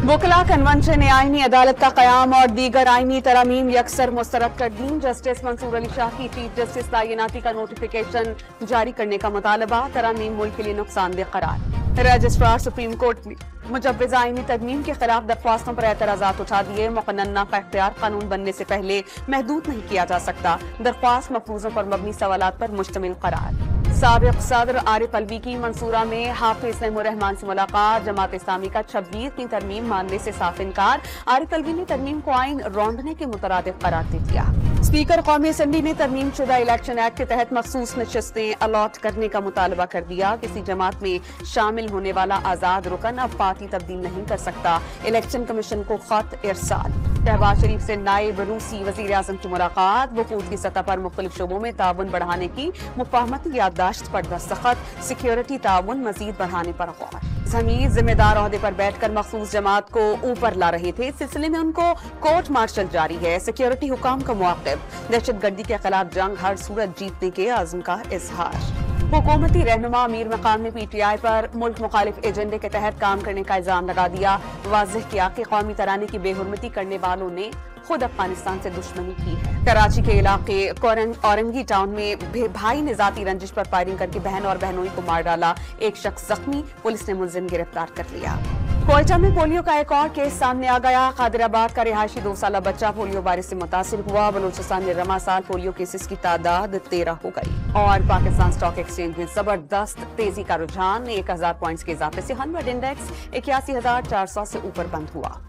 वकला कन्वेंशन ने आईनी अदालत का क़याम और दीगर आईनी तरमीम यकसर मुस्तरद कर दी। जस्टिस मंसूर अली शाह की चीफ जस्टिस तैनाती का नोटिफिकेशन जारी करने का मुतालबा। तरमीम मुल्क के लिए नुकसानदेह करार। रजिस्ट्रार सुप्रीम कोर्ट ने मुजव्वज़ आईनी तरमीम के खिलाफ दरख्वास्तों पर एतराज़ात उठा दिए। मुक़न्नना का इख्तियार कानून बनने से पहले महदूद नहीं किया जा सकता। दरख्वास्त मफरूज़ों पर मबनी सवालात पर मुश्तमिल करार। साबिक़ सदर आरिफ अलवी की मंसूरा में हाफिज नईमुर रहमान से मुलाकात। जमात इस्लामी का 26वीं तरमीम मानने से साफ इनकार। आरिफ अलवी ने तरमीम को आइन रौंदने के मुतरादिफ करार दे दिया। स्पीकर कौमी असम्बली ने तरमीम शुदा इलेक्शन एक्ट के तहत मखसूस नशस्तें अलॉट करने का मुतालबा कर दिया। किसी जमात में शामिल होने वाला आजाद रुकन अब पार्टी तब्दील नहीं कर सकता। इलेक्शन कमीशन को खत इरसाल। शहबाज शरीफ से नायब रूसी वज़ीर आज़म की मुलाकात। वफूद की सतह पर मुख्तलिफ शोबों में ताउन बढ़ाने की मुफाहमती याददाश्त पर दस्तखत। सिक्योरिटी ताउन मजीद बढ़ाने पर गौर। हमीद जिम्मेदार ओहदे पर बैठकर मखसूस जमात को ऊपर ला रहे थे। इस सिलसिले में उनको कोर्ट मार्शल जारी है। सिक्योरिटी हुकाम का मुआक़िब। दहशतगर्दी के खिलाफ जंग हर सूरत जीतने के आज़म का इजहार। हुकूमती रहनुमा अमीर मकाम ने PTI पर मुल्क मुखालिफ एजेंडे के तहत काम करने का इल्जाम लगा दिया। वाज़ेह किया कि कौमी तराने की बेहुरमती करने वालों ने खुद अफगानिस्तान से दुश्मनी की है। कराची के इलाके औरंगी टाउन में भाई ने जाती रंजिश पर फायरिंग करके बहन और बहनोई को मार डाला। एक शख्स जख्मी। पुलिस ने मुलजिम गिरफ्तार कर लिया। कोयटा में पोलियो का एक और केस सामने आ गया। कादिराबाद का रिहायशी 2 साला बच्चा पोलियो वायरस से मुतासिर हुआ। बलूचिस्तान में रमा साल पोलियो केसेस की तादाद 13 हो गई। और पाकिस्तान स्टॉक एक्सचेंज में जबरदस्त तेजी का रुझान। 1000 पॉइंट्स के इजाफे से 100 इंडेक्स 81,400 से ऊपर बंद हुआ।